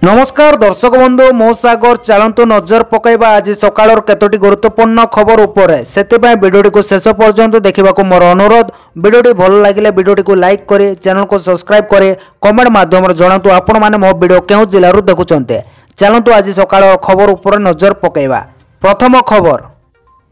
नमस्कार दर्शक बंधु मो सागर चलतु नजर पकईबा आज सकाळ केतोटी गुरुत्वपूर्ण खबर उपरे सेतिबाई वीडियोटी को शेष पर्यंत देखा मोर अनुरोध। वीडियोटी भल लगे वीडियोटी को लाइक करे, चैनल को सब्सक्राइब करे, कमेंट माध्यम जनातु आपण माने मो वीडियो केउ जिल्लारू देखुचंते। चलतु आज सकाळ खबर उपरे नजर पकईबा। प्रथम खबर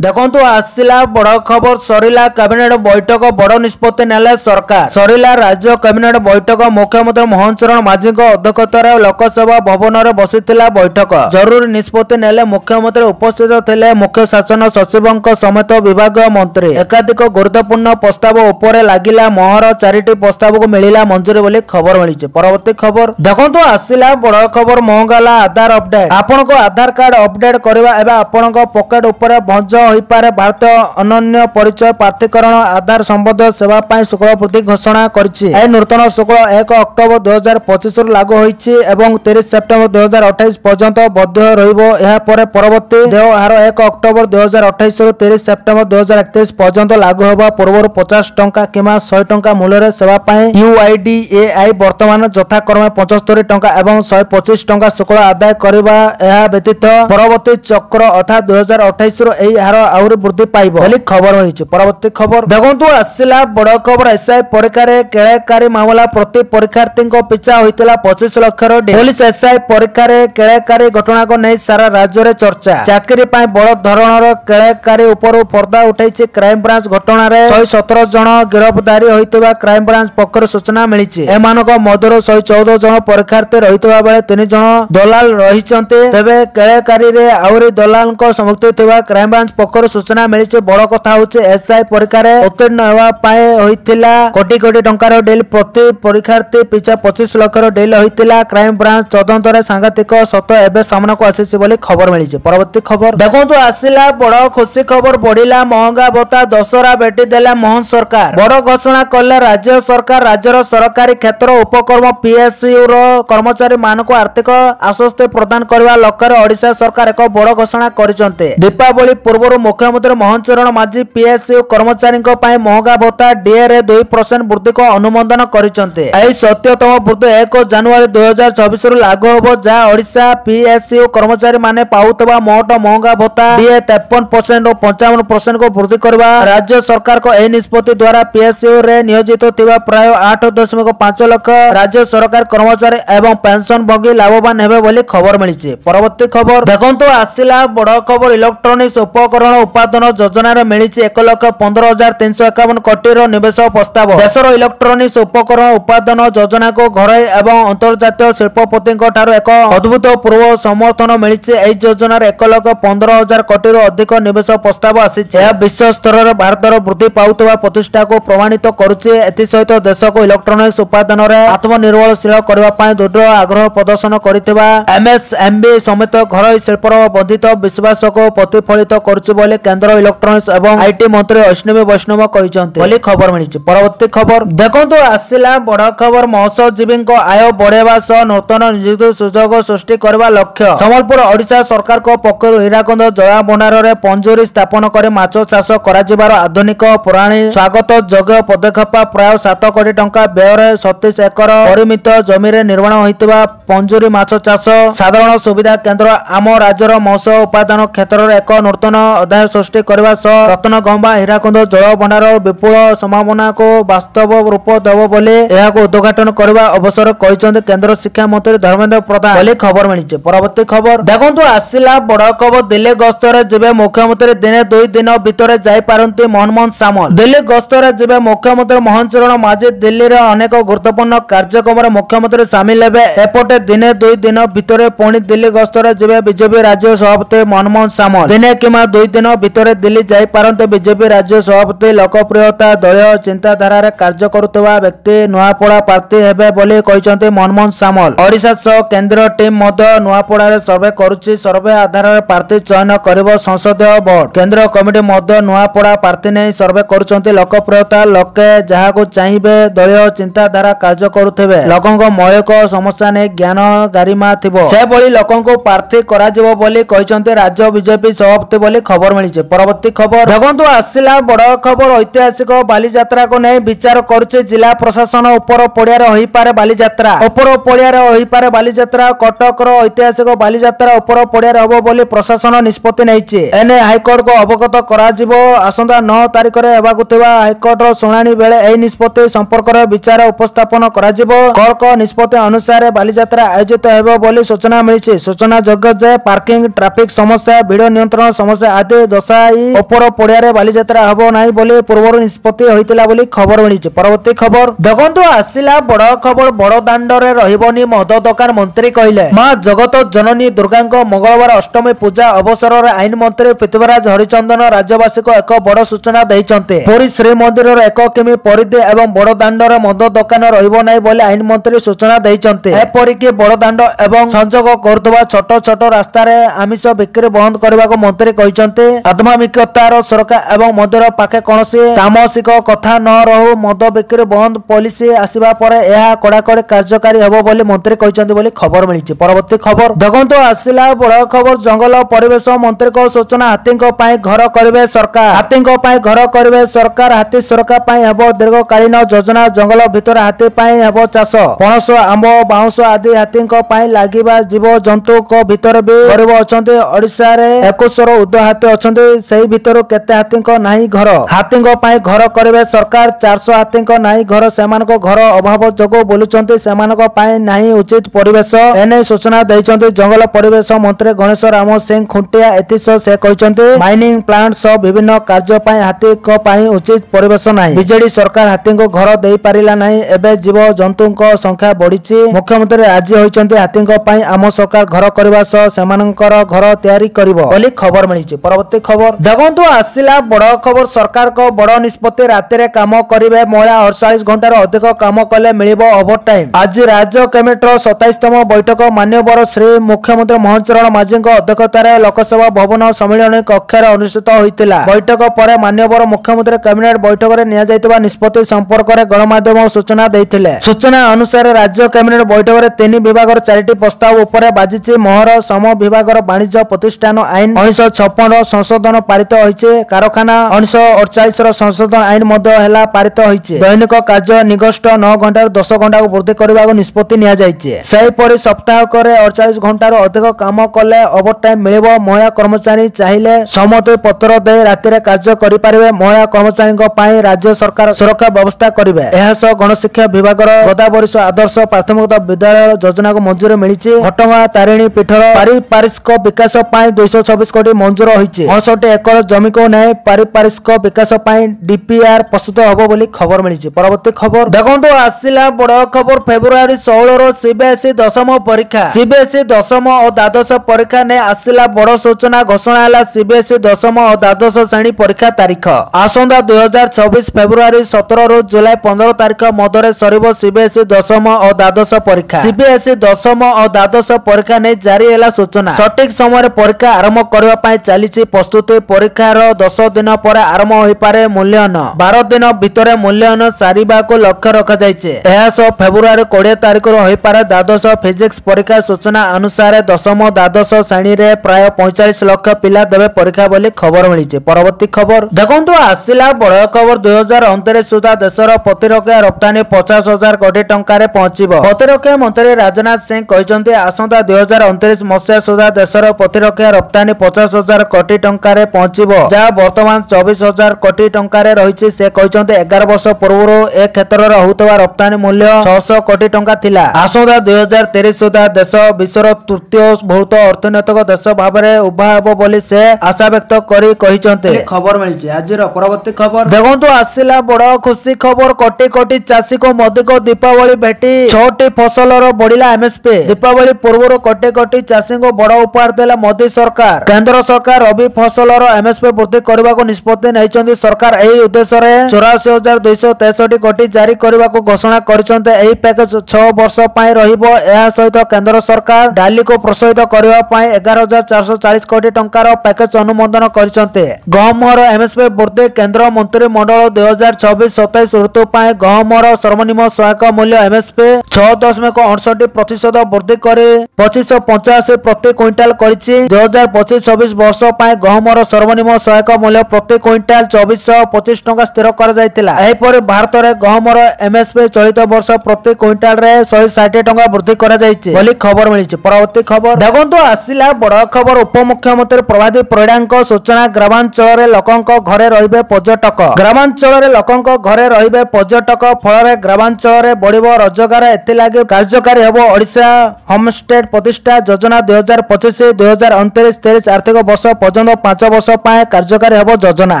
देखंतु आसिला बड़ खबर सरिला कैबिनेट बैठक बड़ निष्पत्ति नेले सरकार। सरिला राज्य कैबिनेट बैठक मुख्यमंत्री मोहन चरण माझी अध्यक्षतार लोकसभा भवन में बसिथिला बैठक। जरूरी निष्पत्ति नेले मुख्यमंत्री उपस्थित थिले मुख्य शासन सचिव समेत विभाग मंत्री। एकाधिक गुरुत्वपूर्ण प्रस्ताव उपरे लागिला मोहर। 4टी प्रस्ताव को मिलिला मंजूरी बोली खबर मिली। परवर्ती खबर देखंतु आसिला बड़ खबर महंगाला आधार अपडेट। आपन को आधार कार्ड अपडेट करबा एबा आपन को पॉकेट ऊपर भंज होइपारे। भारत अनन्य परिचय प्राधिकरण आधार संबंध सेवा पाई शुल्क वृद्धि घोषणा करिछि। ए नूतन शुल्क 1 अक्टोबर 2025 रु लागू होइछि एवं 30 सेप्टेम्बर 2028 पर्यंत बद्ध रहइबो। एहा परे परवर्ती देय हार 1 अक्टोबर 2028 रु 30 सेप्टेम्बर 2031 पर्यंत लागू होबा पूर्व 50 टंका किमा 100 टंका मूल्य रे सेवा पाई यूआईडीएआई वर्तमान यथाक्रमे 75 टंका एवं 125 टंका शुल्क आदाय करबा। एहा व्यतीत परवर्ती चक्र अर्थात 2028 रु एही हार आउरी वृद्धि पाइबो बोली खबर मिली। परवर्ती खबर देखंतु आसिला बड़ खबर एसआई परीक्षा रे केळेकारी मामला प्रति परीक्षार्थी को पिछा होइतिला 25 लाख रो पुलिस एसआई परीक्षा रे केळेकारी घटना को नै सारा राज्य रे चर्चा। चाकरी पाई बड़ धरणर केळेकारी ऊपर पर्दा उठाइछि क्राइम ब्रांच। घटना रे 117 जन गिरफ्तारी होइतिबा क्राइम ब्रांच पक्षर सूचना मिलिछि। एमानक मधुर 114 जन परीक्षार्थी रहितबा बेले 3 जन दलाल रहिचंते। तबे केळेकारी रे आउरी दलाल को सम्मुक्त थिबा क्राइम ब्रांच पक्षर सूचना मिली। बड़ कथा होचे एसआई परीक्षा रे उत्तीर्ण हेबा पाए होइतिला कोटी कोटी टंकार डील प्रति परीक्षार्थी पिछा 25 लाख रो डील होइतिला। क्राइम ब्रांच तदंत रे सांगतिक सत एबे सामना को आसीछि बोली खबर मिली। परवर्ती खबर देखंतु आसिला बड़ खुशी खबर बढ़िला महंगा भत्ता दशहरा बेटी देला मोहन सरकार। बड़ घोषणा कले राज्य सरकार। राज्यर सरकारी क्षेत्र उपक्रम पीएसयू रो कर्मचारी मानको आर्थिक आश्वस्ति प्रदान करबा लक्ष्य ओडिशा सरकार एक बड़ घोषणा करिसंते। दीपावली पूर्व मुख्यमंत्री मोहन चरण माझी पीएसयू कर्मचारी महंगा भत्ता डीए रे 2% वृद्धि को अनुमोदन करिसंते। एही 70तम वृद्धि 1 जनवरी 2024 रु लागू होबो। जा ओडिशा पीएसयू कर्मचारी माने पाउतबा मोट महंगा भत्ता डीए 53% और 55% को वृद्धि करबा। राज्य सरकार को एही निष्पत्ति द्वारा पीएसयू रे नियोजित थिबा प्राय 8.5 लाख राज्य सरकार कर्मचारी एवं पेंशन भोगी लाभवान हेबे बोली खबर मिलिछि। परवर्ती खबर देखंतु आसिला बड़ खबर इलेक्ट्रोनिक्स उपकरण उत्पादन योजना रे मिली 1,15,351 कोटी रो निवेश प्रस्ताव। देशर इलेक्ट्रोनिक्स उपकरण उत्पादन योजना को घर एवं अंतर्जातीय शिल्पपति एक अद्भुत पूर्व समर्थन मिली। एही योजना रे 1,15,000 कोटी रो अधिक निवेश प्रस्ताव आसीछि। यह विश्व स्तर रे भारतर वृद्धि पाउतबा प्रतिष्ठा को प्रमाणित करुछि। एथि सहित देश को इलेक्ट्रोनिक्स उत्पादन रे आत्मनिर्भरशील करबा पई दृढ़ आग्रह प्रदर्शन करितबा एमएसएमबी समेत घर शिल्पर वर्धित विश्वास को प्रतिफलित करुछि बोले केंद्र इलेक्ट्रोनिक्स एवं आईटी मंत्री अश्विनी वैष्णव कहिसंते बोली खबर मिली। परवर्ती खबर देखंतु आसिला बड़ खबर मत्स्यजीवी को आय बढ़ेबा सह नूतन नियुक्ति सुजोग सृष्टि करबा लक्ष्य। संबलपुर ओडिशा सरकार को पक्षरु हीराकुंद जला भंडार रे पंजूरी स्थापन करे माछ चाष कराजिबार आधुनिक पुराणी स्वागत योग्य पदक्षेप। प्राय 7 कोटी टंका व्यय रे 37 एकर परिमित जमी रे निर्माण होइतिबा पंजूरी माछ चाष साधारण सुविधा केंद्र आम राज्यर मत्स्य उत्पादन क्षेत्र रे एक नूतन अध्याय सृष्टि करबा सह रत्नगंबा हीराकुंद जल भंडार विपुल संभावना को वास्तव रूप देव बोले एहाको उद्घाटन करबा अवसर कहिसंते केंद्र शिक्षा मंत्री धर्मेंद्र प्रधान बोली खबर मिली। परवर्ती खबर देखंतु आसिला बड़ खबर दिल्ली गस्त रे जिबे मुख्यमंत्री दिने 2 दिन भितर जाई पारंती मनमोहन सामल। दिल्ली गस्त रे जिबे मुख्यमंत्री मोहन चरण माझी दिल्ली रे अनेक गुरुत्वपूर्ण कार्यक्रम रे मुख्यमंत्री शामिल हेबे। एपटे दिने 2 दिन भितर पुणी दिल्ली गस्त रे जिबे बीजेपी राज्य सभापति मनमोहन सामल। दिने किमा 2 दिन भितर दिल्ली जाई पारंते बीजेपी राज्य सभापति। लोकप्रियता दलीय चिंताधारा रे कार्य करुवा व्यक्ति नुआपड़ा प्रार्थी हेबे बोली कहिसंते मनमोहन सामल। ओडिशा सह केंद्र टीम मध्य नुआपड़ा रे सर्वे करुछि। सर्वे आधार रे प्रार्थी चयन करिवो संसदीय बोर्ड। केंद्र कमिटी मध्य नुआपड़ा प्रार्थी नै सर्वे करुचंती। लोकप्रियता लोके जहाको चाहिबे दलीय चिंताधारा कार्य करुथिबे लोकंक मौलिक समस्या नै ज्ञान गारिमा थिबो से बोली लोकंक प्रार्थी कराजिवो बोली कहिसंते राज्य बीजेपी सभापति बोली खबर मिली। परवर्ती खबर देखंतु आसिला बड़ खबर ऐतिहासिक बालीजात्रा को नहीं विचार करुचे जिला प्रशासन। उपर पड़िया होई पारे बालीजात्रा, उपर पड़िया होई पारे बालीजात्रा। कटकर ऐतिहासिक बालीजात्रा उपर पड़िया हबो बोली प्रशासन निष्पत्ति नैछि। एने हाईकोर्ट को अवगत करा जिवो। आसंता 9 तारिख रे हेबाकु थिबा हाईकोर्ट रो सुनानी बेले एही निष्पत्ति संपर्क रे विचार उपस्थापन करा जिवो। कोर्ट को निष्पत्ति अनुसार बालीजात्रा आयोजित हेबो बोली सूचना मिलिछि। सूचना जोग्य जे पार्किंग, ट्रैफिक समस्या, भीड़ नियंत्रण समस्या आदि दशाई उपर पड़िया रे बालीजात्रा हबो नाही बोली पूर्व निष्पत्ति होइतिला बोली खबर मिलिछि। परवर्ती खबर देखंतु आसिला बड़ खबर बड़ दांड रे रहिबनी मद दुकान। मंत्री कहिले मां जगत जननी दुर्गांको मंगलवार अष्टमी पूजा अवसर रे आईन मंत्री पृथ्वीराज हरिचंदन राज्यवासी को एक बड़ सूचना दैचंते। पुरी श्रीमंदिर रे 1 किमी परिधि एवं बड़ दांड रे मद दुकान रहिबो नाही बोली आईन मंत्री सूचना दैचंते। एपरि कि बड़ दांड एवं संजोग करथबा छोट छोट रास्ता रे आमिष बिक्री बंद करबा को मंत्री कहिचंते। आत्मामिकतार सुरक्षा एवं मदर पाखे कोनोसी तामसिक कथा न रहू। मद बिक्री बंद पॉलिसी आसीबा परे एहा कड़ाकड़ी कार्यकारी हेबो बोली मंत्री कहिचंते बोली खबर मिलिछि। परवर्ती खबर देखंतु आसिला बड़ खबर जंगल परिवेश मंत्री को सूचना। हाथीको पाई घर करिवे सरकार, हाथीको पाई घर करिवे सरकार। हाथी सुरक्षा पाई हेबो दीर्घकालीन योजना। जंगल भितर हाथी पाई हेबो चाष। पणस, आंब, बाउंस आदि हाथीको पाई लागिबा जीव जंतु को भितर भी गरीब अछंती। ओडिसा रे 21 उद्ध हाथी अछंती। सेही भितर केते हाथीको नाही घर। हाथीको पाई घर करिवे सरकार। 400 हाथीको नाही घर। सेमानको घर अभाव जोगो बोलुचंती। सेमानको पाई नाही उचित परिवेश। एने सूचना दैचंती जंगल परिवेश मंत्री गणेश राम सिंह खुंटिया। एतिस से कहिचंती माइनिंग प्लांट सह विभिन्न कार्य पाई हाथी को पाई उचित परिवेश नाही। बीजेडी सरकार हाथी को घर देई पारिला नाही। एबे जीव जंतु को संख्या बढ़िची। मुख्यमंत्री राजी होइचंती हाथी को पाई आम सरकार घर करबा सह सेमानकर घर तैयारी करिवो बोली खबर मिलिछि। परवर्ती खबर जगंतु आसिला बड़ खबर सरकार को बड़ निष्पत्ति। राति रे काम करिवे महिला 48 घंटा रो अधिक काम कले मिलिबो ओवर टाइम। आज राज्य कैबिनेटर 27तम बैठक मान्यवर श्री मुख्यमंत्री मोहन चरण माझी अध्यक्षतार लोकसभा भवन सम्मेलन कक्ष अनुष्ठित होइतिला। बैठक पर मान्यवर मुख्यमंत्री कैबिनेट बैठक रे निया जायतिबा निष्पत्ति संपर्क रे गणमाध्यम सूचना दैथिले। सूचना अनुसार राज्य कैबिनेट बैठक रे 3 विभागर 4टी प्रस्ताव उपरे बाजिछि। मोहर सम विभागर वाणिज्य प्रतिष्ठान आईन 1956 संशोधन पारित होइछि। कारखाना 1948 रो संशोधन आईन मध्ये हेला पारित होइछि। दैनिक कार्य निगष्ट 9 घंटा 10 घंटा को वृद्धि करबा को निष्पत्ति निया जायछि। सही परि सप्ताह करे 48 घंटा रो अधिक काम कले ओवर टाइम मिलिबो। महिला कर्मचारी चाहिए सम्मति पत्र दे राति रे कार्य करि पारिबे। महिला कर्मचारी को पाई राज्य सरकार सुरक्षा व्यवस्था करिवे। एहा सह गणशिक्षा विभागर गोदावरी आदर्श प्राथमिक विद्यालय योजना को मंजूरी मिलिछि। घटगां तारिणी पीठर पारिपार्श्विक विकास पाई 226 कोटी मंजूर होइछि। 68 एकड़ जमी को नै पारिपार्श्विक विकास पाई डीपीआर प्रस्तुत होबो बोली खबर मिलिछि। परवर्ती खबर देखंतु आसिला बड़ खबर फेब्रुआरी 16 रो सीबीएसई दशम परीक्षा। सीबीएसई दशम और द्वादश परीक्षा ने आसिला बड़ सूचना घोषणा हैला। सीबीएसई दशम और द्वादश श्रेणी परीक्षा तारीख आसंदा 2024 फेब्रुआरी 17 रो जुलाई 15 तारीख मध्य सरिबो सीबीएसई दशम और द्वादश परीक्षा। सीबीएसई दशम और द्वादश परीक्षा ने जारी हैला सूचना। सठिक समय परीक्षा आरंभ करबा पाई चलीछि प्रस्तुति। परीक्षार 10 दिन पर आरंभ होई पारे मूल्यांकन। 12 दिन भितर मूल्यांकन सारिबा को लक्ष्य रखा जायछि। एहा सह फेब्रुआरी 20 तारीख रो होई पारे द्वादश फिजिक्स परीक्षा। सूचना अनुसार दशम द्वादश श्रेणी रे प्राय 45 लाख पिला देबे परीक्षा बोली खबर मिलिछि। परवर्ती खबर देखंतु आसिला बड़ खबर 2029 सुधा देशर प्रतिरक्षा रप्तानी 50,000 कोटी टंका रे पहुंचिबो। प्रतिरक्षा मंत्री राजनाथ सिंह कहिसंते आसंता 2029 मसिया सुधा देशर प्रतिरक्षा रप्तानी 50,000 कोटी टंका रे पहुंचिबो। जा वर्तमान 24,000 कोटी टंका रे रहिछि। से कहिसंते 11 वर्ष पूर्व ए क्षेत्र रे होतबा रप्तानी मूल्य 600 कोटी टंका थिला। आसंता 2023 सुधा देश विश्वर तृतीय बहुत अर्थनैतिक देश भाबरे उभा हेबो बोली से आशा व्यक्त करी कहिसंते खबर मिलिछि। आजिर परवर्ती खबर देखंतु आसिला बड़ खुशी खबर। कोटी कोटी चाषी को मोदी को दीपावली भेटी। 6टी फसलर बढ़िला एमएसपी। दीपावली पूर्व कोटी कोटी चाषी को बड़ उपहार देला मोदी सरकार। केंद्र सरकार रबी फसलर एमएसपी वृद्धि करबा को निष्पत्ति नैचंती। सरकार एही उद्देश्य रे 84,263 कोटी जारी करबा को घोषणा करिसंते। एही पैकेज 6 वर्ष पाई रहिबो। एहा सहित केंद्र सरकार डाली को प्रोत्साहित करबा पाई 11,440 कोटी टंकार पैकेज अनुमोदन करिसंते। गहमर एमएसपी वृद्धि केंद्र मंत्री मंडल 2024-27 ऋतु पाई गहमर सर्वनिम्न सहायक मूल्य एमएसपी 6.68% वृद्धि करे 2585 प्रति क्विंटाल करिछि। 2025-26 वर्ष गहमर सर्वनिम्न सहायक मूल्य प्रति क्विंटाल 2425 टंका स्थिर कर जायतिला। एहिपरि भारत रे गहमर एमएसपी चलित वर्ष प्रति क्विंटाल रे 160 टंका वृद्धि करा जायछि बोली खबर मिलिछि। परवर्ती खबर देखंतु आसिला बड़ खबर। उपमुख्यमंत्री प्रभाती परिडांक सूचना ग्रामांचल रे लोकंक घरे रहिबे पर्यटक। ग्रामांचल रे लोकंक घरे रहिबे पर्यटक फल ग्रामांचल रे बढ़िबो रोजगार एति लागि कार्यकारी हेबो ओडिशा होमस्टे प्रतिष्ठा योजना 2025-2029 आर्थिक वर्ष पर्यंत 5 वर्ष पाए कार्यकारी हेबो योजना।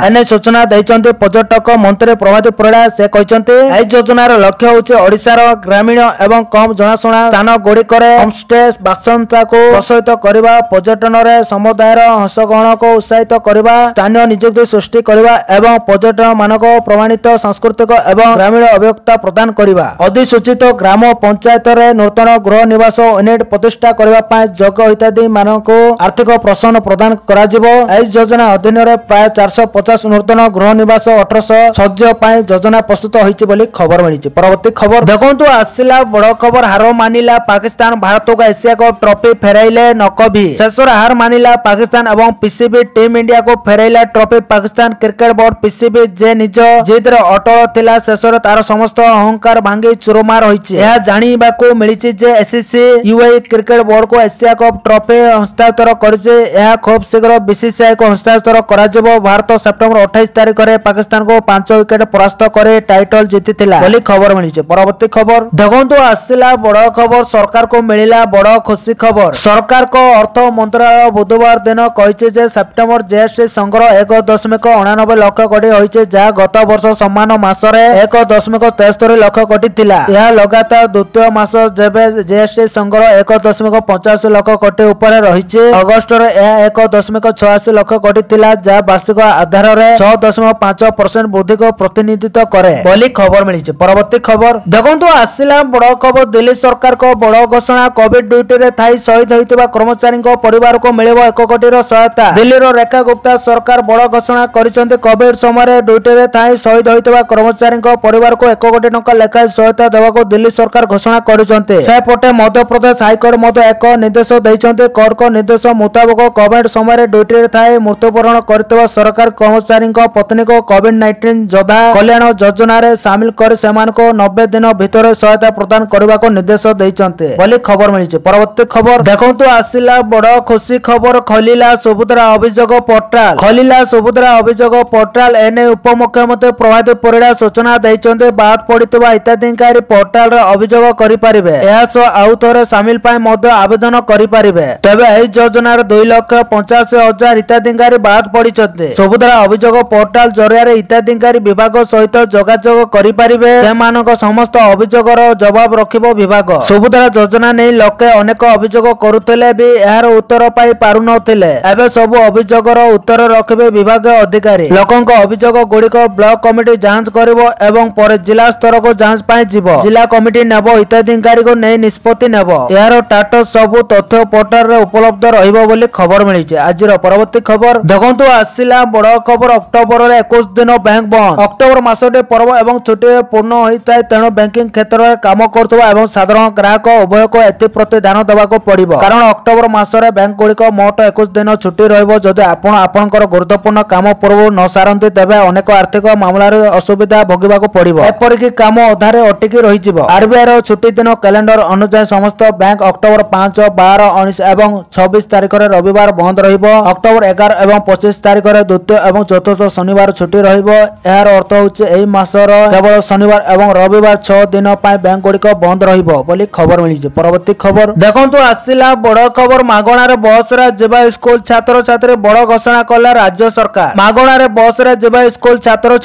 एने सूचना दैचंती पर्यटक मंत्री प्रभाती परिडा। से कहचंती एई योजनार लक्ष्य होचे ओडिशार ग्रामीण एवं कम जनाशुना स्थान गुड़िकरे होमस्टे बासंता को प्रोत्साहित करबा, पर्यटन रे समुदायर अंशग्रहण को उत्साहित करबा, स्थानीय नियुक्ति सृष्टि करबा एवं पर्यटन मानक प्रमाणित सांस्कृतिक एवं ग्रामीण अभिव्यक्ता प्रदान करबा। अधिसूचित ग्राम पंचायत रे नूतन गृह निवास यूनिट प्रतिष्ठा करबा पाए जोग्य इत्यादि मानक आर्थिक प्रोत्साहन प्रदान करा जिवो। एई योजना अधीन रे प्राय 450 नूतन गृह निवास 1800 सज्ज पाए योजना प्रस्तुत होईछि बोली खबर मिलिछि। परवर्ती खबर देखंतु आसिला बड़ खबर। हार मानिला पाकिस्तान भारत को एशिया कप ट्रॉफी फेराइले नकभी। शेषर हार मानिला पाकिस्तान एवं पीसीबी टीम इंडिया को फेराइला trophy. Pakistan cricket board PCB जे निज जिद रे अटल थिला शेषर तार समस्त अहंकार भांगी चुरमार होईछि। यह जानिबाकू मिलिछि जे एससीसी यूएई क्रिकेट बोर्ड को एशिया कप ट्रॉफी हस्तांतर करिছে। यह खूब शीघ्र बीसीसीआई को हस्तांतर करा जिवो। भारत सेप्टेम्बर 28 तारिख रे पाकिस्तान को 5 विकेट परास्त करे टाइटल जीतिथिला बोली खबर मिलिছে। परवर्ती खबर देखंतु आसिला बड़ खबर। सरकार को मिलिला बड़ खुशी खबर। सरकार को अर्थ मंत्रालय बुधवार दिन कहिছে जे सेप्टेम्बर जीएसटी संग्रह 1.89 लाख कोटी होइছে, जहा गत वर्ष समान मास रे 1.73 लाख कोटी थिला। यह लगातार द्वितीय मास जेबे जीएसटी संग्रह 1.85 लाख कोटी ऊपर रहिছে। अगस्त रे यह 1.86 लाख कोटी थिला, जहा वार्षिक आधार रे 6.5% वृद्धि को प्रतिनिधित्व करे बोली खबर मिलिছে। परवर्ती खबर देखंतु आसिला बड़ खबर। दिल्ली सरकार को बड़ घोषणा। कोविड ड्यूटी रे थाई शहीद होइतिबा कर्मचारी को परिवार को मिलिबो 1 कोटी रो सहायता। दिल्ली रो रेखा गुप्ता सरकार बड़ घोषणा करिसंते। कोविड समय रे ड्यूटी रे थाई शहीद होइतिबा कर्मचारी को परिवार को 1 कोटी टंका लेखा सहायता देबाको दिल्ली सरकार घोषणा करिसंते। सेपटे मध्य प्रदेश हाईकोर्ट मध्य एक निर्देश दैचंते। कोर्ट को निर्देश मुताबिक कोविड समय रे ड्यूटी रे थाई मृत्युवरण करथिबा सरकार कर्मचारी को पत्नी को कोविड-19 योद्धा कल्याण योजना रे शामिल कर सेमान को 90 दिन भीतर सहायता प्रदान करबा को निर्देश दैचंते बोली खबर मिलिছে। परवर्ती खबर देखंतु आसिला बड़ खुशी खबर। खलिला सुभद्रा अभियोग पोर्टाल। खलिला सुभद्रा अभियोग पोर्टाल। एने उपमुख्यमंत्री प्रभाती परिडा सूचना दैचंते। बाद पड़ितबा हिताधिकारी पोर्टाल रे अभियोग करि परिबे। एहा सो आउ थोरे शामिल पाए मध्य आवेदन करि परिबे। तबे एही योजना रे 2,85,000 हिताधिकारी बाद पड़िचंते। सुभद्रा अभियोग पोर्टाल जरिया रे हिताधिकारी विभाग सहित जोगाजोग करि परिबे। सेमानक समस्त अभियोगर जवाब रखिबो विभाग। सुभद्रा योजना नै लोके अनेक अभियोग करुतले भी एहार उत्तर पाई पारु नथिले। एबे सब अभियोगर उत्तर रखिबे विभाग अधिकारी। लोकंक अभियोग गुड़िक ब्लॉक कमिटी जांच करिवो एवं पर जिला स्तर को जांच पाई जिवो। जिला कमिटी नेबो हिताधिकारी को नै निष्पत्ति नेबो। एहार टाटस सब तथ्य पोर्टल रे उपलब्ध रहिबो बोली खबर मिलिছে। आजिर परवर्ती खबर देखंतु आसिला बड़ खबर। अक्टोबर रे 21 दिन बैंक बंद। अक्टोबर मासटे पर्व एवं छुट्टी पूर्ण होइताय, तेणु बैंकिंग क्षेत्र में काम करथबा एवं साधारण ग्राहक उभय को एथि प्रति ध्यान देबाको पड़िबो। कारण अक्टोबर मासरे बैंक गुड़िक मोट 21 दिन छुट्टी रहिबो। जदि आपण आपनकर गुरुत्वपूर्ण काम पूर्व न सारंती तेबे अनेक आर्थिक मामला रे असुविधा भोगिबाको पड़िबो। एपरिक काम अधारे अटकी रहि जिवो। आरबीआई रो छुट्टी दिन कैलेंडर अनुसार समस्त बैंक अक्टोबर 5, 12, 19 एवं 26 तारिख रे रविवार बंद रहिबो। अक्टोबर 11 एवं 25 तारिख रे द्वितीय एवं चतुर्थ शनिवार छुट्टी रहिबो। एहार अर्थ होचे एही मासर केवल शनिवार एवं रविवार 6 दिन पाए बैंक गुड़िक बंद रहिबो बोली खबर मिलिছে। परवर्ती खबर देखंतु आसिला बड़ खबर। मागणा रे बस रे जेबा स्कूल छात्र छात्री बड़ घोषणा कला राज्य सरकार। मागणा रे बस रे जेबा स्कूल छात्र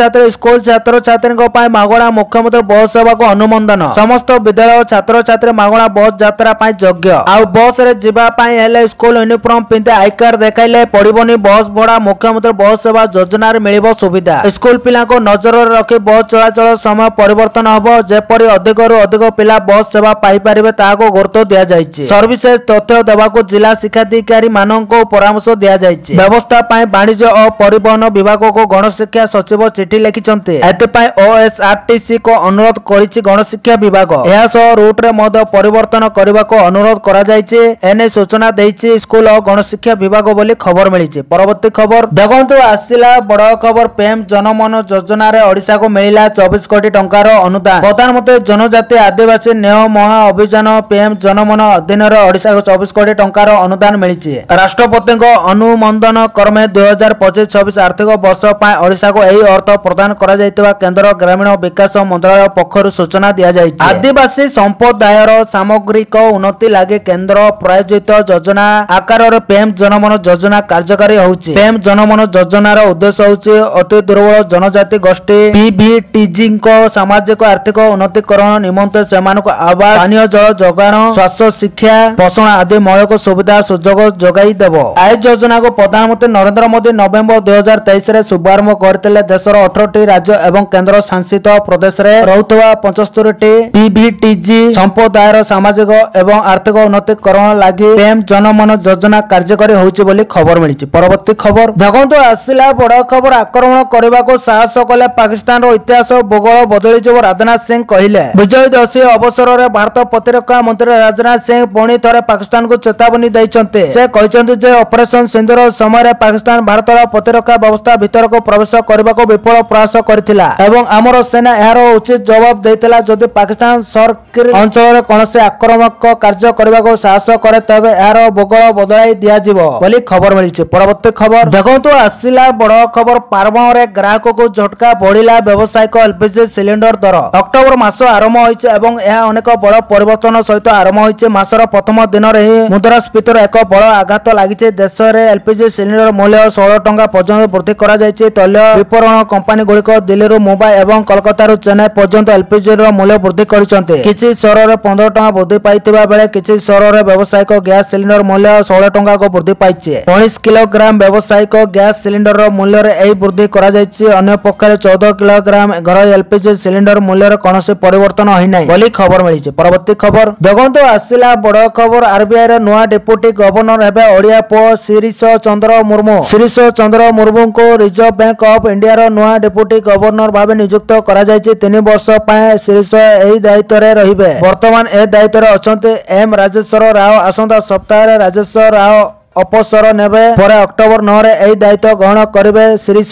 छात्री को पाए मागणा मुख्यमंत्री बस सेवा को अनुमोदन। समस्त विद्यालय छात्र छात्री मागणा बस यात्रा पाए योग्य। आ बस रे जेबा पाए हेले स्कूल यूनिफॉर्म पिंते आई कार्ड देखाइले पड़िबोनी बस भड़ा। मुख्यमंत्री बस सेवा योजना रे मिलिबो सुविधा। स्कूल पिला को नजर रे रखि बस चलाचल समय परिवर्तन हबो। जेपरि अधिक रु अधिक पिला बस सेवा पाई परिबे ताको गुरुत्व दिया जायछि। सर्विसेज तथ्य देबाको जिला शिक्षाधिकारी माननको परामर्श दिया जायछि। व्यवस्था पाए वाणिज्य और परिवहन विभाग को गणशिक्षा सचिव चिठी लिखिचंते। एते पाए ओएसआरटीसी को अनुरोध करिछि गणशिक्षा विभाग। एहा सह रूट रे मध्य परिवर्तन करबाको अनुरोध करा जायछि। एने सूचना दैछि स्कूल और गणशिक्षा विभाग बोली खबर मिली। परवर्ती खबर देखु आसला बड़ खबर पीएम जनमन योजना ओडिशा को मिला 24 कोटी टंकार अनुदान। प्रधानमंत्री जनजाति आदिवासी न्याय महा अभियान पीएम जनमन अधीन ओडिशा को 24 कोटी टंकार अनुदान मिली। राष्ट्रपति अनुमोदन क्रमे 2025-26 आर्थिक वर्ष ओडिशा को यही अर्थ प्रदान करा केंद्र ग्रामीण विकास मंत्रालय पक्षर सूचना दी जाए। आदिवासी संप्रदायर सामग्रिक उन्नति लगे केंद्र प्रायोजित योजना आकार पीएम जनमन योजना कार्यकारी होउची। पीएम जनमन योजनार उद्देश्य होउची अति दुर्बल जनजाति गोष्ठी पीवीटीजी को सामाजिक आर्थिक उन्नतिकरण निमंते सेमानक आवास पानीय जल जोगाण स्वास्थ्य शिक्षा पोषण आदि मौलिक सुविधा सुजोग जोगाई देबो। आय योजना को प्रधानमंत्री नरेंद्र मोदी नवेम्बर 2023 रे शुभारंभ करथिले। देशर 18टी राज्य एवं केंद्र शासित प्रदेश रे रहउतवा 75टी पीवीटीजी संप्रदायर सामाजिक एवं आर्थिक उन्नतिकरण लागि पीएम जनमन योजना कार्यकारी होउची बोली खबर मिली। परवर्ती खबर देखु आसला बड़ खबर आक्रमण करने को साहस कले पाकिस्तान इतिहास भूगोल बदली जो राजनाथ सिंह कहले। विजय दशमी अवसर में भारत प्रतिरक्षा मंत्री राजनाथ सिंह पुणी थे पाकिस्तान को चेतावनी देते। से कहते जे ऑपरेशन सिंधुर समय पाकिस्तान भारत प्रतिरक्षा व्यवस्था भीतर को प्रवेश करने को विफल प्रयास करथिला एवं आमर सेना यार उचित जवाब देथिला। जदि पाकिस्तान सरकारी अंचल में कौन से आक्रामक कार्य करने को साहस करे तबे यार भूगोल बदलाई दिया जिवो बोली खबर मिली। परवर्ती खबर देखु आसला बड़ खबर पार्बण रे ग्राहक को झटका बढ़िला व्यावसायिक एलपीजी सिलिंडर दर। अक्टोबर मास आरंभ होइছে एवं यह अनेक बड़ परिवर्तन सहित आरंभ होइছে। मासर प्रथम दिन रे मुद्रास्फीतिर एक बड़ आघात लागिছে। देश में एलपीजी सिलिंडर मूल्य 16 टंका पर्यंत वृद्धि करा जायछि। तैल विपणन कंपनी गुड़िक दिल्ली मुंबई एवं कोलकाता चेन्नई पर्यंत एलपीजी मूल्य वृद्धि करिसंते। किछि शहर में 15 टंका वृद्धि पाइथिबा बेले किछि शहर में व्यावसायिक गैस सिलिंडर मूल्य 16 टंका को वृद्धि पाइছে। 19 किलोग्राम व्यावसायिक गैस सिलिंडर मूल्य यही वृद्धि करा जायछि। अन्य पक्षरे 14 किलोग्राम घर एलपीजी सिलिंडर मूल्य कौन से परिवर्तन होइनाइ बोली खबर मिली। परवर्ती खबर देखु आसला बड़ खबर आरबीआई रे नुआ डेप्यूटी गवर्नर हेबे ओडिया पुओ शिरीष चंद्र मुर्मू। शिरीष चंद्र मुर्मू को रिजर्व बैंक ऑफ इंडिया रो नुआ डेप्यूटी गवर्नर भाबे नियुक्त करा जायछि। 3 वर्ष पय शिरीष एही दायित्व रे रहिबे। वर्तमान ए दायित्व रे अछन्ते एम राजेश्वर राव। आसंता सप्ताह रे राजेश्वर राव अवसर नेबे पर अक्टोबर 9 रे एही दायित्व ग्रहण करिवे। शिरीष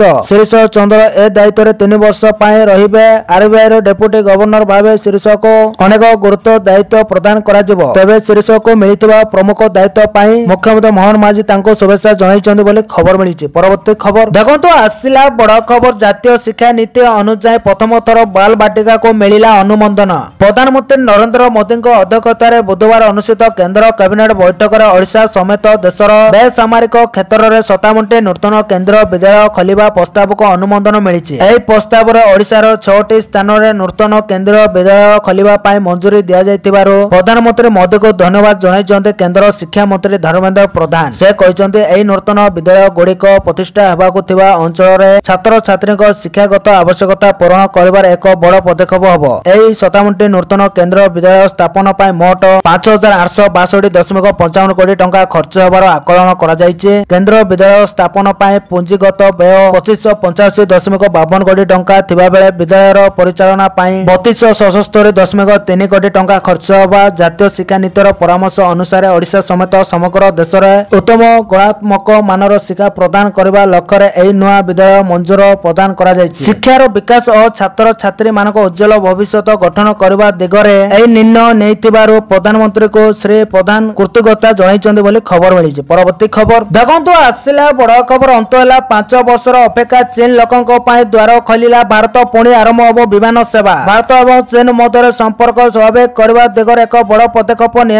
चंद्र ए दायित्व रे 3 वर्ष पय रहिबे। आरबीआई रो डेप्यूटी गवर्नर भाबे शिरीष को अनेक गुरुत्व दायित्व प्रदान करा जिवो। तबे शिरीष को मिलितबा प्रमुख दायित्व पय मुख्यमंत्री मोहन माझी तांको शुभेच्छा जणाइछन्ति बोली खबर मिलिछि। परवर्ती खबर देखंतु आसिला बड़ खबर जातीय शिक्षा नीति अनुसार प्रथम थर बाल बाटिका को मिलिला अनुमोदन। प्रधानमंत्री नरेंद्र मोदी अध्यक्षतार बुधवार अनुष्ठित केंद्र कैबिनेट बैठक रे ओडिशा समेत देशर बेसामरिक क्षेत्र में 57टी नूतन केंद्र विद्यालय खोलिबा प्रस्ताव को अनुमोदन मिली। एही प्रस्ताव रे ओडिशार 6टी स्थान में नूतन केंद्र विद्यालय खोलिबा पाई मंजूरी दिया जायतिबारु प्रधानमंत्री मोदी को धन्यवाद जणाइछन्ते केंद्र शिक्षा मंत्री धर्मेंद्र प्रधान। से कहछन्ते एही नूतन विद्यालय गुड़िक प्रतिष्ठा हेबाकु थिबा अंचल रे छात्र छात्री शिक्षागत आवश्यकता पूरण करिबार एक बड़ पदक्षेप हबो। एही 57टी नूतन केंद्र विद्यालय स्थापन पाई मोट 5862.55 कोटी टंका खर्च हेबार आकलन करा जायछि। केंद्र विद्यालय स्थापन पाए पूंजीगत व्यय 2585.52 कोटी टंका थिबा बेले विद्यालयर परिचालना पाए 3277.3 कोटी टंका खर्च होबा। जातीय शिक्षा नीतिर परामर्श अनुसार ओडिशा समेत समग्र देश में उत्तम गुणात्मक मानर शिक्षा प्रदान करबा लक्ष्य रे एही नुआ विद्यालय मंजूर प्रदान करा जायछि। शिक्षार विकास और छात्र छात्री मानक उज्जवल भविष्य गठन करबा दिगरे एही निर्णय नेइतिबारु प्रधानमंत्री को श्री प्रधान कृतज्ञता जणाइछन्ति बोली खबर मिली। परवर्ती खबर देखु आसला बड़ खबर अंत है 5 वर्षर अपेक्षा चीन लोकों द्वार खोलिला। भारत पुणी आरंभ हम विमान सेवा। भारत और चीन मध्य संपर्क स्वाभाविक करने दिगरे एक बड़ पदक्षेप नि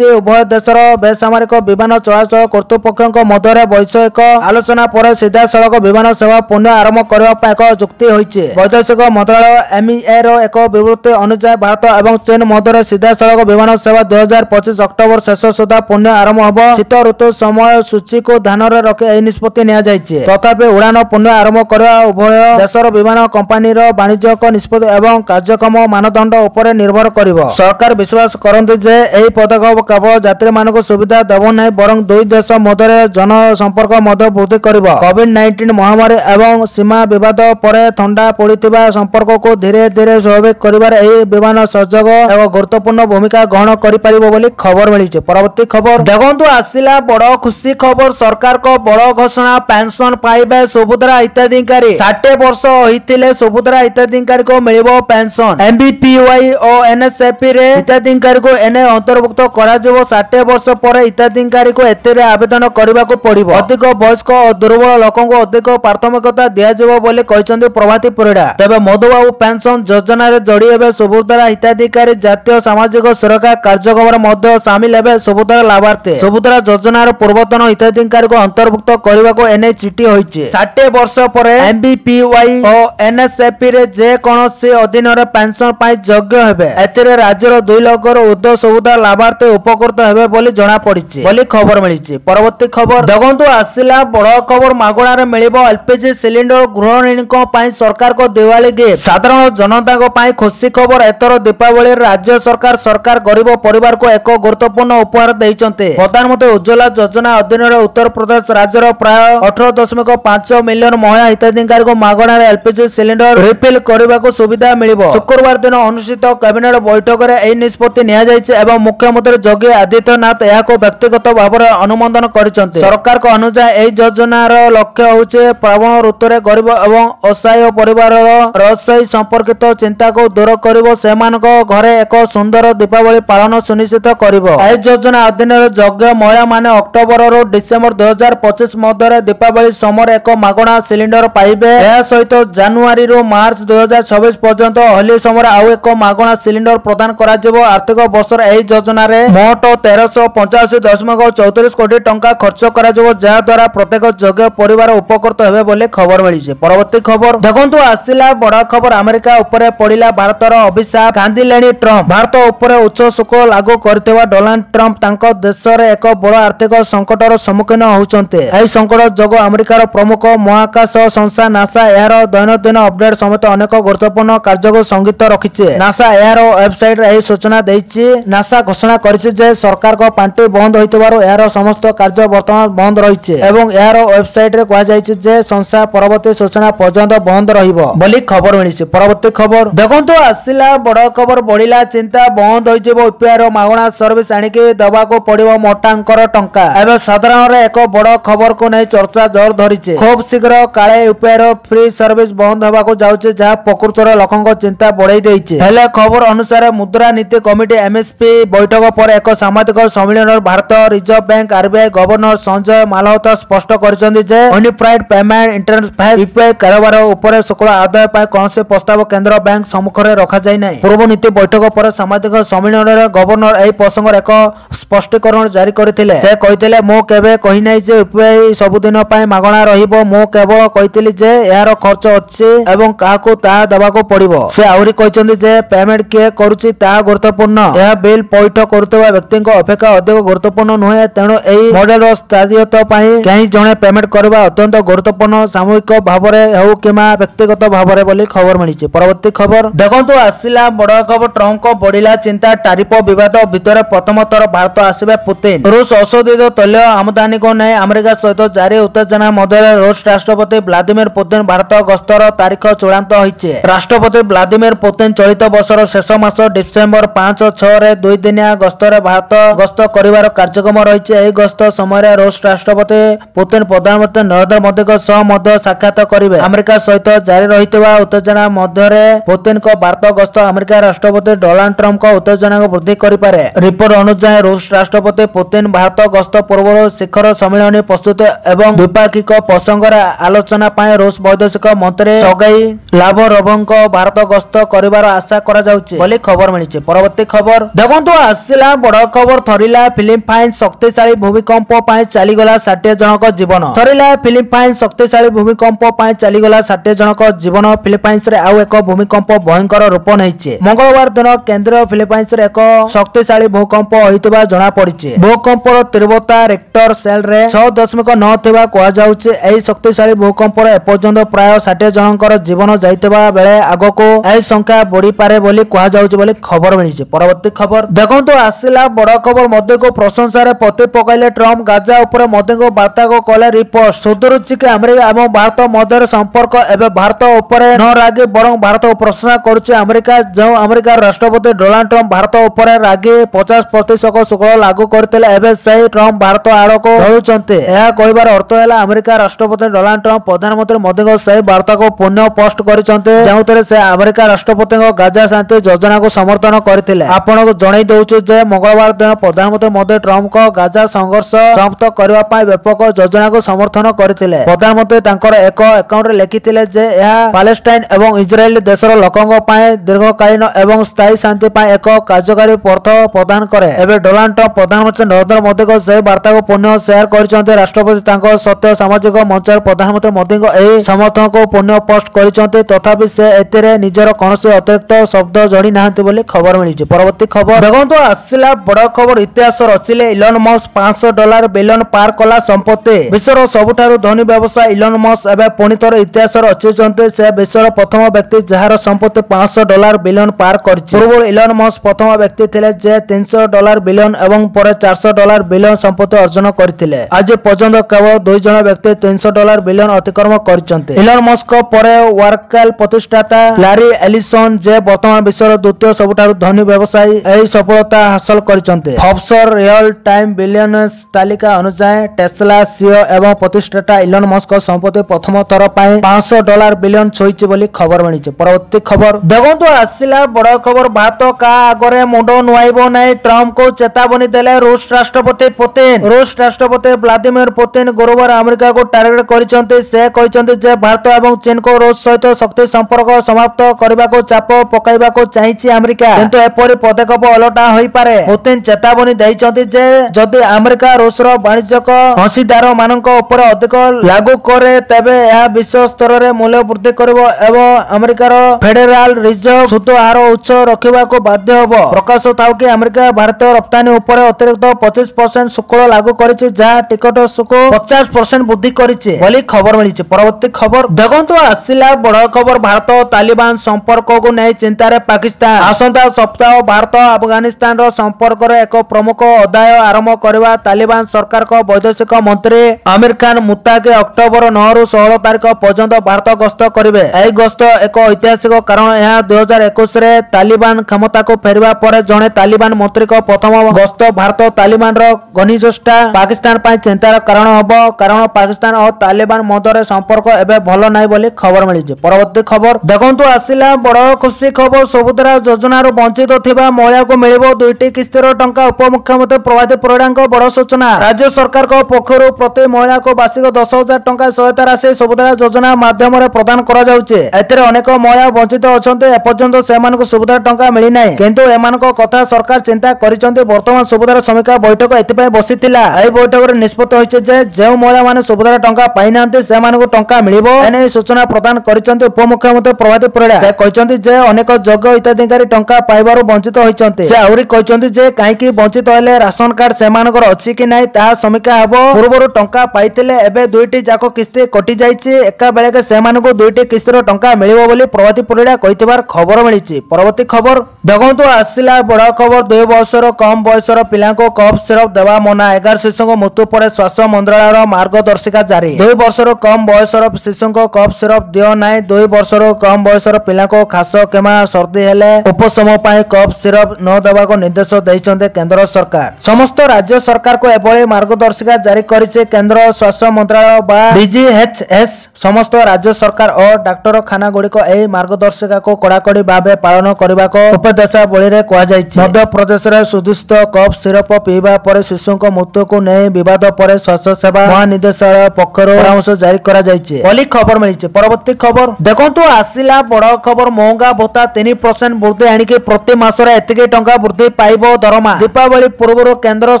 उभय देशर बेसामरिक विमान चलाचल कर्तृपक्ष मध्य वैषयिक आलोचना पर सीधा सड़क विमान सेवा पुनः आरंभ करने एक चुक्ति होइछि। वैदेशिक मंत्रालय एमईए रो एक विवृत्ति अनुसार भारत और चीन मध्य सीधा सड़क विमान सेवा 2025 अक्टोबर शेष सुधा पुनः आरंभ हम। शीत ऋतु समय सूची को ध्यान में रखी यह निष्पत्ति नि तथापि उड़ान पुनः आरंभ करने उभय देशर विमान कंपानी वाणिज्यिक निष्पत्ति एवं कार्यक्रम मानदंड उपर निर्भर करिवो। सरकार विश्वास करते जे यही पदक्षेप केवल यात्री मानक सुविधा देव नहीं बरं दुई देश मध्य जनसंपर्क वृद्धि करिवो। कोविड-19 महामारी एवं सीमा विवाद पर थंडा पड़ता संपर्क को धीरे धीरे स्वाभाविक करिवार यही विमान सहयोग एक गुरुत्वपूर्ण भूमिका ग्रहण करि परिबो बोली खबर मिली। परवर्ती खबर देखंतु आसिला बड़ बड़ खुशी खबर सरकार को बड़ घोषणा पेंशन पाइबे सुभद्रा हिताधिकारी 60 वर्ष होइतिले सुभद्रा हिताधिकारी को मिलिबो पेंशन एमबीपीवाई और एनएसएपी रे हिताधिकारी को एने अंतर्भुक्त करा जिवो 60 वर्ष पर हिताधिकारी को एतेरे आवेदन करबा को पड़िबो अधिक वयस्क और दुर्बल लोकों को अधिक प्राथमिकता दिया जिवो बोली कहिसंती प्रभाती परिडा तबे मधुबाबू पेंशन योजना रे जोड़ी हेबे सुभद्रा हिताधिकारी जातीय सामाजिक सुरक्षा कार्यक्रम मध्य शामिल हेबे सुभद्रा लाभार्थी सुभद्रा योजनार पूर्वतन हिताधिकारी को अंतर्भुक्त करने को एने चिठी होइछि 60 वर्ष पर एमबीपीवाई और एनएसएपी रे जे कोनोसी अधीन रे पेंशन पाई योग्य हेबे एतिरे राज्यर 2 लाख उर्ध्व सुभद्रा लाभार्थी उपकृत हेबे बोली जणा पड़िछि बोली खबर मिलिछि। परवर्ती खबर देखंतु आसिला बड़ खबर मागणा रे मिलिबो एलपीजी सिलिंडर गृहिणीको पाई सरकार को दिवाली गिफ्ट साधारण जनता को पाई खुशी खबर एतर दीपावली राज्य सरकार गरीब परिवार को एक गुरुत्वपूर्ण उपहार देइचंते प्रधानमंत्री उज्ज्वला योजना अधीन उत्तर प्रदेश राज्यर प्राय 18.5 मिलियन महिला हिताधिकारी को मागणा एलपीजी सिलिंडर रिफिल करने को सुविधा मिलिबो। शुक्रवार दिन अनुष्ठित कैबिनेट बैठक में यह निष्पत्ति निया जायछि एवं मुख्यमंत्री योगी आदित्यनाथ यहाको व्यक्तिगत भाव में अनुमोदन करिसंते। सरकार को अनुसार यह योजनार लक्ष्य होउछि पावन ऋतुरे गरीब एवं असहाय परिवार रसोई संपर्कित चिंता को दूर करिवो सेमानको घरे एक सुंदर दीपावली पालन सुनिश्चित करिवो। यह योजना अधीन योग्य महिला माने अक्टोबर रो डिसेंबर 2025 मध्य दीपावली समय एक मागणा सिलिंडर पाइबे। यह सहित जनवरी रो मार्च 2026 पर्यंत होली समय आउ एक मागणा सिलिंडर प्रदान करा जिवो। आर्थिक वर्ष एही योजना रे मोट 1385.34 कोटी टंका खर्च करा जिवो जहा द्वारा प्रत्येक योग्य परिवार उपकृत हेबे बोले खबर मिलिছে। परवर्ती खबर देखंतु आसिला बड़ा खबर अमेरिका उपरे पड़िला भारतर अभिशाप कांदिलेनी ट्रम्प भारत उपरे उच्च शुल्क लागू करथिबा डोनाल्ड ट्रम्प तांको देश रे एक बड़ आर्थिक संकटर सम्मुखीन होउचंते। एही संकट जोगो अमेरिकार प्रमुख महाकाश संस्था नासा यार दैनंदिन अपडेट समेत अनेक गुरुत्वपूर्ण कार्य को संगीत रखिছে। नासा यार वेबसाइट रे सूचना देइछि। नासा घोषणा करिছে जे सरकार को पांटी बंद होइतबारो यार समस्त कार्य वर्तमान बंद रहिছে एवं यार वेबसाइट रे कहा जायछि जे संस्था परवर्ती सूचना पर्यंत बंद रहिबो बोली खबर मिलिছে। परवर्ती खबर देखंतु आसिला बड़ खबर बढ़िला चिंता बंद होइजिबो यूपीआई मागणा सर्विस आनिके दबा को पड़िबो मोटांकर टंका एबे साधारण रे एक बड़ खबर को नै चर्चा जोर धरिছে। खूब शीघ्र काळे यूपीआई फ्री सर्विस बंद होबा को जाउছে जहा प्रकृतर लोकंक चिंता बढ़ाई देइছে। हेले खबर अनुसार मुद्रा नीति कमिटी एमएसपी बैठक पर एक सामाजिक सम्मेलन Bharat Reserve Bank RBI governor Sanjay Malhotra स्पष्ट करिसंती जे यूनिफाइड पेमेंट इंटरफेस यूपीआई कारोबार ऊपर शुल्क आदाय पाई कोनसे प्रस्ताव केंद्र बैंक सम्मुख रे रखा जाय नै। पूर्व नीति बैठक पर सामाजिक सम्मेलन रे गवर्नर एही प्रसंग एक स्पष्टीकरण जारी करथिले। से कहिथिले मो केबे कहि नै जे यूपीआई सब दिन पाई मागणा रहिबो मो केवल कहिथिली जे यार खर्च अछि एवं काहाको ता देबा को पड़िबो। से आउरी कहिसंती जे पेमेंट के करूची ता गुरुत्वपूर्ण यह बिल पैठ करुतबा व्यक्ति को अपेक्षा अधिक गुरुत्वपूर्ण नहे तेणु एही मॉडल रो स्थायित्व पाई कहीं जणे पेमेंट करबा अत्यंत गुरुत्वपूर्ण सामूहिक भाव रे हेउ किमा व्यक्तिगत भाव रे बोली खबर मिलिছে। परवर्ती खबर देखंतु आसिला बड़ खबर ट्रम्प को बढ़िला चिंता टारिफ विवाद भितर प्रथम थर भारत आसीबे पुतिन रूस औषधित तैल आमदानी को नै अमेरिका सहित जारी उत्तेजना मध्य रूस राष्ट्रपति व्लादिमीर पुतिन भारत गस्तर तारीख चूड़ांत होइছে। राष्ट्रपति व्लादिमीर पुतिन चलित वर्षर शेष मास डिसेंबर 5-6 रे 2 दिनिया गस्तर भारत गस्त करिवार कार्यक्रम रहिছে। एही गस्त समय रूस राष्ट्रपति पुतिन प्रधानमंत्री नरेंद्र मोदी को सह मध्य साक्षात करिवे। अमेरिका सहित जारी रहितबा उत्तेजना मध्य रे पुतिन को भारत गस्त अमेरिका राष्ट्रपति डोनाल्ड ट्रम्प को उत्तेजना को वृद्धि करि पारे। रिपोर्ट अनुसार रूस राष्ट्रपति पुतिन भारत गस्त पूर्व शिखर सम्मेलन प्रस्तुत एवं द्विपाक्षिक प्रसंग आलोचना पाए रूस वैदेशिक मंत्री सर्गेई लावरोवଙ୍କ भारत गस्त करिवार आशा करा जाउछि बोली खबर मिलिছে। परवर्ती खबर देखंतु आसिला बड़ खबर थरिला फिलिपाइन्स शक्तिशाली भूमिकंप पाए चलीगला 60 जनक जीवन। थरिला फिलिपाइन्स शक्तिशाली भूमिकंप पाए चलीगला 60 जनक जीवन। फिलिपाइन्स रे आउ एक भूमिकंप भयंकर रूप नैছে। मंगलवार दिन केंद्रीय फिलिपाइन्स रे एक शक्तिशाली भूकंप होइतबा जणा पड़िছে। भूकंपर तीव्रता रेक्टर सेल रे 6.9 थिबा कोआ जाउছে। एही शक्तिशाली भूकंप रे एपर्यंत प्राय 60 जनकर जीवन जाइतबा बेले आगको एही संख्या बढ़ी पारे बोली कोआ जाउছে बोली खबर मिलिছে। परवर्ती खबर देखंतु आसिला बड़ खबर मध्य को प्रशंसा रे पति पकाइले ट्रम्प गाजा ऊपर मध्य को वार्ता को कले रिपोर्ट सुदूरछि कि अमेरिका एवं भारत मध्य संपर्क एवं भारत ऊपर न रागी बरं भारत प्रशंसा करुछि अमेरिका। जो अमेरिका राष्ट्रपति डोनाल्ड ट्रम्प भारत ऊपर रागी 50% शुल्क लागू करथिले एबे सही ट्रम्प भारत आड़को ढलुचंते। यह कहबार अर्थ है अमेरिका राष्ट्रपति डोनाल्ड ट्रंप प्रधानमंत्री मोदी से वार्ता को पुनः पोस्ट करते जो से अमेरिका राष्ट्रपति गाजा शांति योजना को समर्थन करते। आपण को जणाई दउछु जे मंगलवार दिन प्रधानमंत्री मोदी ट्रंप को गाजा संघर्ष समाप्त करने व्यापक योजना को समर्थन करते। प्रधानमंत्री तांकर एक अकाउंट रे लिखिथिले जे यह पैलेस्टाइन एवं इजराइल देशर लोकंक पाए दीर्घकालीन एवं स्थायी शांति पाए एक कार्यकारी पथ प्रदान करे। एबे डोनाल्ड ट्रंप प्रधानमंत्री नरेंद्र मोदी को से वार्ता को पुनः शेयर करछन्ते। राष्ट्रपति तांको सत्य सामाजिक मंच प्रधानमंत्री मोदी को एही समर्थन को पुनः पोस्ट करछन्ते। तथापि से एतिरे निजर कोनोसी अतिरिक्त शब्द जोड़ी नाहंती बोली खबर मिली। परवर्ती खबर देखंतु आसिला बड़ खबर इतिहास रचिले इलॉन मस्क $500 बिलियन पार कला संपत्ति। विश्वर सबुठारु धनी व्यवसायी इलॉन मस्क एबे पुनितर इतिहास रचिछन्ते। से विश्वर प्रथम व्यक्ति जहार संपत्ति $500 बिलियन पार करछि। पूर्व इलॉन मस्क प्रथम व्यक्ति थिले जे $300 बिलियन एवं पर $400 बिलियन संपत्ति अर्जन करथिले। आज पर्यंत केवल 2 जण व्यक्ति $300 बिलियन अतिक्रम करछन्ते। इलॉन मस्क परे वर्कल प्रतिष्ठाता लारी एलिसन जे वर्तमान विश्वर द्वितीय सबुठारु धनी व्यवसायी एही सफलता हासिल करछन्ते। फोर्ब्स रियल टाइम बिलियनर्स तालिका अनुसार टेस्ला सीईओ एवं प्रतिष्ठाता इलॉन मस्क संपत्ति प्रथम थर पाए $500 बिलियन छोइछि बोली खबर मिलिछि। परवर्ती खबर देखंतु आसिला बड़ खबर भारत का आगरे मुंड नुआइबो नै ट्रंप को चेतावनी देले रूस राष्ट्रपति पुतिन। रूस राष्ट्रपति व्लादिमीर पुतिन गुरुवार अमेरिका को टार्गेट करिसंते। से कहिसंते जे भारत एवं चीन को रूस सहित शक्ति संपर्क समाप्त करबा को चाप पकाइबा को चाहिछि अमेरिका, किंतु एपरि पदक्षेप ओलटा होई पारे। पुतिन चेतावनी दैछंते जे जदि अमेरिका रूस रो वाणिज्यिक अंशीदार मानक ऊपर अधिक लागू करे तेबे यह विश्व स्तर रे मूल्य वृद्धि करबो एवं अमेरिकार फेडरल रिजर्व सुध हार उच्च रखिबा को बाध्य होबो। प्रकाश थाउ कि अमेरिका भारतीय रप्तानी ऊपर अतिरिक्त 25% शुल्क लागू करिछि, जहां टिकट शुल्क 50% वृद्धि करिछि बोली खबर मिलिछि। परवर्ती खबर देखंतु आसिला बड़ खबर भारत तालिबान संपर्क को नै चिंता रे पाकिस्तान। आसंता सप्ताह भारत अफगानिस्तान रो संपर्क रे एक प्रमुख अध्याय आरंभ करबा तालिबान सरकार को वैदेशिक मंत्री आमिर खान मुत्ताकी अक्टोबर 9 रु 16 तारिख पर्यंत भारत गस्त करिवे। एही गस्त एक ऐतिहासिक कारण यह 2021 रे तालिबान क्षमता को फेरबा पर जणे तालिबान मंत्री को प्रथम गस्त भारत तालिबान रो घनिष्ठता पाकिस्तान पाई चिंतार कारण हबो, कारण पाकिस्तान और तालिबान मध्य संपर्क एबे भलो नै बोली खबर मिलिछि। परवर्ती खबर देखंतु आसिला बड़ खुशी खबर सबुद्रा योजना रो वंचित थिबा महिला को मिलिबो 2टी किस्तिर टंका। उपमुख्यमंत्री प्रभाती परिडांको बड़ सूचना। राज्य सरकार को पक्षरु प्रति महिला को वार्षिक 10,000 टंका सहायता राशि सबुद्रा योजना माध्यम रे प्रदान करा जाउछि। एथिरे अनेक महिला वंचित अछन्ते, एपर्यंत सेमानक सुविधा टंका मिली नै, किंतु एमानक कथा सरकार चिंता करिसन्ते। वर्तमान सुविधार समीक्षा बैठक एथिपय बसितिला। एही बैठक रे निष्पत्ति होइছে जे जेउ महिला माने सुविधार टंका पाइ नांते सेमानक टंका मिलिबो। एने सूचना प्रदान करिसन्ते उपमुख्यमंत्री प्रभाती परिडा। से कहिसन्ते जे अनेक योग्य हिताधिकारी टंका पाइबारो वंचित होइसन्ते। से आउरी कहिसन्ते जे काहेकि वंचित होले राशन कार्ड सेमानकर अछि कि नै ता समीक्षा हबो। पूर्वरो टंका पाइतिले एबे 2टी जाको किस्ती कटि जाइछि। एका बेले के सेमानकु 2टी किस्तीर टंका मिलिबो बोली प्रभाती परिडा कहितबार खबर मिलिछि। परवर्ती खबर देखंतु आसिला बड़ खबर 2 वर्षर कम बयसर पिलाको कफ सिरप देवा मना। 11 शिशुको मृत्यु पर स्वास्थ्य मंत्रालयर मार्गदर्शिका जारी। 2 वर्षर कम बयसर शिशुको कफ सिरप दियो नाय। 2 वर्षर कम बयसर पिलाको खास केमा सर्दी हेले उपशम पाई कफ सिरप न देवा को निर्देश दैछन्ते केंद्र सरकार। समस्त राज्य सरकार को एभली मार्गदर्शिका जारी करिছে केंद्र स्वास्थ्य मंत्रालय बा डीजीएचएस। समस्त राज्य सरकार और डाक्टर खाना गुडी को एही मार्गदर्शिका को कड़ाकड़ी भाबे पालन करबा को उपदेशावली रे कहा जायछि। मध्य प्रदेश रे सुदिष्ट कफ सिरप पीबा पर शिशु को मृत्यु को नै विवाद पर स्वास्थ्य सेवा महानिदेशालय पक्षरु परामर्श जारी करा जायछि बोली खबर मिलिछि। परवर्ती खबर देखंतु आसिला बड़ खबर महंगा भत्ता 3% वृद्धि आनिके प्रति मास रे एतिके टंका वृद्धि पाइबो दरमा। दीपावली पूर्व केंद्र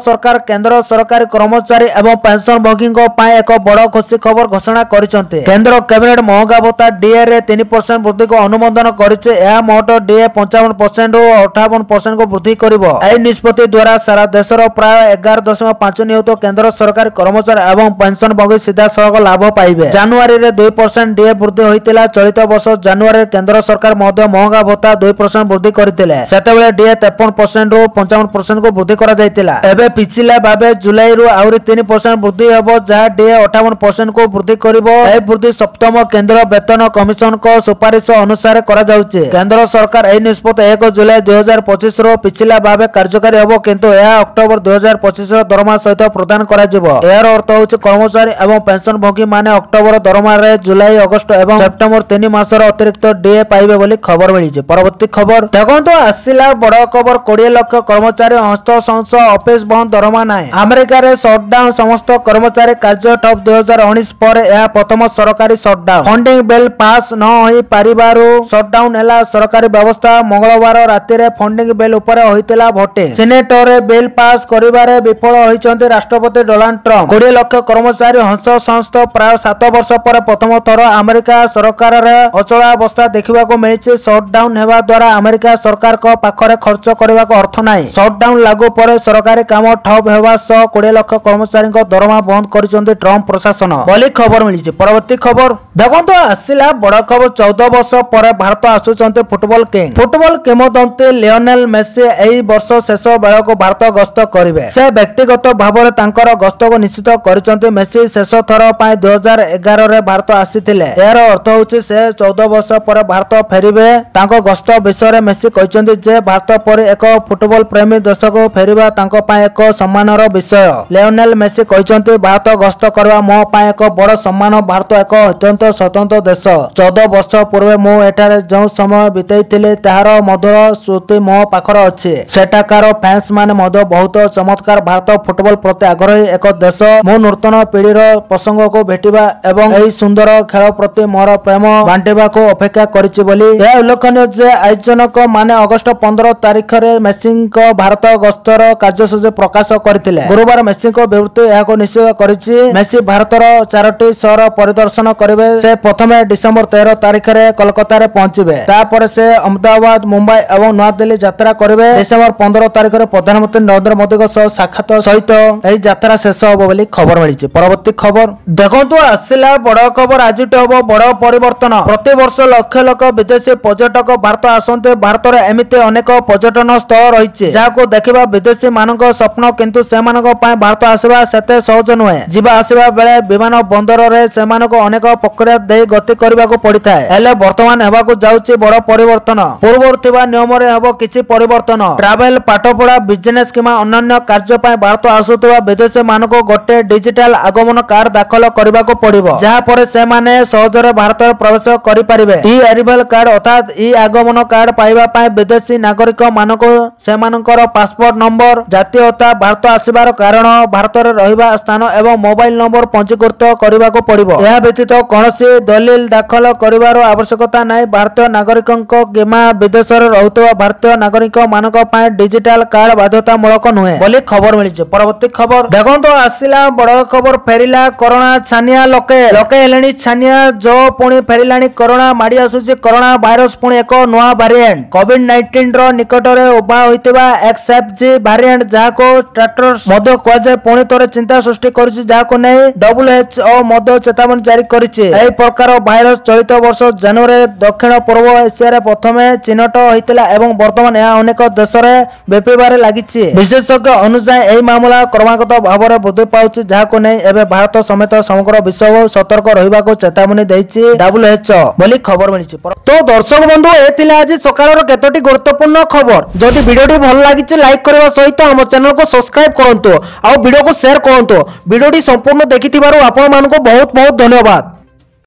सरकारी कर्मचारी एवं पेंशन भोगी पाए एक बड़ खुशी खबर घोषणा करिसन्ते। केंद्र कैबिनेट महंगा भत्ता डीए रे 3% वृद्धि को अनुमोदन करिছে। यह मोट डीए 55% रु 58% को वृद्धि करिवो। एही निष्पत्ति द्वारा सारा देशर प्राय 11.5 नियुक्त केंद्र सरकारी कर्मचारी एवं पेंशन भोगी सीधा सड़क लाभ पाइबे। जनवरी रे 2% डीए वृद्धि होइतिला। चलित वर्ष जनवरी केंद्र सरकार मध्य महंगा भत्ता 2% वृद्धि करथिले। सेतेबेले डीए 53% रु 55% को वृद्धि करा जायतिला। एबे पिछिला भाबे जुलाई रु आउरी 3% वृद्धि हेबो, जहा डीए 58% को वृद्धि करिवो। ए वृद्धि सप्तम केंद्र वेतन कमिशन को सुपारिश अनुसार करा जाउचे। केंद्र सरकार एही निष्पत्ति 1 जुलाई 2025 रो पिछिला भाबे कार्यकारी हेबो, किंतु यह अक्टोबर 2025 रो दरमा सहित प्रदान यार अर्थ हूँ कर्मचारी एवं पेंशन भोगी माने अक्टोबर दरमार जुलाई अगस्ट एवं सेप्टेम्बर 3 मासर अतिरिक्त डीए पाइबे बोली खबर मिली। परवर्ती खबर देखो आसला बड़ खबर 20 लाख कर्मचारी हस्तशंस ऑफिस बंद दरमा ना। अमेरिका रे शटडाउन समस्त कर्मचारी कार्य ठप 2019 पर यह प्रथम सरकारी शटडाउन। फंडिंग बिल पास न होई पारिबारु शटडाउन हैला सरकारी व्यवस्था। मंगलवार राति रे फंडिंग बिल ऊपर होइतिला भोटिंग। सीनेट रे बिल पास करिबारे विफल होइचंती राष्ट्रपति डोनाल्ड ट्रम्प। 20 लाख कर्मचारी हस्तशंस प्राय 7 वर्ष पर प्रथम थर अमेरिका सरकार रे अचलावस्था देखा मिली। शटडाउन हेबा द्वारा अमेरिका सरकार को पाखरे खर्च करने को अर्थ नहीं। शटडाउन लागू पर सरकारी काम ठप हेबा सह 20 लाख कर्मचारी दरमा बंद करिसंती ट्रम्प प्रशासन बोली खबर मिली। परवर्ती खबर देखो आसला बड़ खबर 14 वर्ष पर भारत आसुचंती फुटबॉल किंग। फुटबॉल किंवदंती लियोनेल मेसी एही वर्ष शेष बेला को भारत गस्त करिवे। से व्यक्तिगत भाव में तांकर गस्त को निश्चित करिसंती। मेसी शेष थर पाए 2011 रे भारत आसीथिले। यार अर्थ होची से 14 वर्ष पर भारत फेरिबे। तांको गस्त विषय रे मेसी कहिसंती जे भारत पर एक फुटबॉल प्रेमी देश को फेरिबा तांको पाए एक सम्मानर विषय। लियोनेल मेसी कहिसंती भारत गस्त करबा मो पाए एक बड़ सम्मान। भारत एक अत्यंत स्वतंत्र देश। 14 वर्ष पूर्व मु एठारे जो समय बिताइथिले ताहार मधुर स्मृति मो पाखर अछि। सेठाकार फैंस माने मधु बहुत चमत्कार। भारत फुटबॉल प्रति आग्रही एक देश। मो नूतन पीढ़ीर प्रसंग को भेटिबा एवं एही सुंदर खेल प्रति मोर प्रेम बांटिबा को अपेक्षा करिछि बोली। यह उल्लेखनीय जे आयोजनक माने अगस्त 15 तारिख रे मेसी को भारत गस्तर कार्यसूची प्रकाश करथिले। गुरुवार मेसी को विवृत्ति यहाको निश्चित करिछि। मेसी भारतर 4टी शहर परिदर्शन करिवे। से प्रथमे डिसेंबर 13 तारिख रे कोलकाता रे पहुंचिबे। तापर से अहमदाबाद मुंबई एवं नया दिल्ली यात्रा करिवे। डिसेंबर 15 तारिख रे प्रधानमंत्री नरेंद्र मोदी को साक्षात सहित एही यात्रा शेष होबो बोली खबर मिली। परवर्ती खबर देखंतु आसिला बड़ खबर आज होबो बड़ परिवर्तन। प्रति वर्ष लक्ष लक्ष विदेशी पर्यटक भारत आसंते। भारत रे एमिते अनेक पर्यटन स्थल रहिছে जाको देखिबा विदेशी मानक स्वप्न, किंतु से मानक पय भारत आसीबा सेते सहज नुहे। जीवा आसीबा बेले विमान बंदर रे से मानक अनेक प्रक्रिया दे गति करबा को पड़िथाय। एले वर्तमान हेबा को जाउची बड़ परिवर्तन। पूर्व थिबा नियम रे हेबो किछि परिवर्तन। ट्रैवल पाठपढ़ा बिजनेस किमा अन्य कार्य पय भारत आसुतबा विदेशी मानक गोटे डिजिटल आगमन कार्ड दाखल करबा को पड़िबो। जहा पर से माने सहजरे भारत प्रवेश करि परिबे। ई अराइवल कार्ड अर्थात ई आगमन कार्ड पाइबा पय विदेशी नागरिक मानक से मानकर पासपोर्ट नंबर, जातीयता, भारत आसीबार कारण, भारत रे रहिबा स्थान एवं मोबाइल नंबर पंजीकृत करबा को पड़िबो। यह व्यतीत कोनोसी दलील दाखल करिवार आवश्यकता नाही। भारतीय नागरिकक किमा विदेश रे रहउतबा भारतीय नागरिक मानक पय डिजिटल कार्ड बाध्यतामूलक नुहे बोली खबर मिली। परवर्ती खबर देखंतो आसिला बड़ खबर फेरिला कोरोना छानिया। लोके हेलेनी छानिया जो पुणी फेरिलानी कोरोना माडी आसुची। कोरोना भाइरस पुणी एक नया वेरिएंट कोविड-19 रो निकट रे उभा होइतिबा XFG वेरिएंट जाको स्टेटस मध्य कोजे पुणी तोरे चिंता सृष्टि करिछि। जाको नै WHO मध्य चेतावनी जारी करिछि। एही प्रकार भाइरस चलित वर्ष जनवरी दक्षिण पूर्व एशिया रे प्रथमे चिन्हट होइतिला एवं वर्तमान यह अनेक देश रे व्यापीबारे लागिछि। विशेषज्ञ अनुसार एही मामला क्रमागत भाव रे वृद्धि पाउछि। जाको नै एबे भारत समेत समग्र विश्व सतर्क रहिबा को चेतावनी दैछि WHO बोली खबर मिलिछि। तो दर्शक बंधु एथिला आज सकाळर केतोटी गुरुत्वपूर्ण खबर। जदि वीडियोटी भल लागिछि लाइक करबा सहित हम चैनल को सब्सक्राइब करंतु आ वीडियो को शेयर करंतु। वीडियोटी संपूर्ण देखिथिबारु आपण मानको बहुत बहुत धन्यवाद।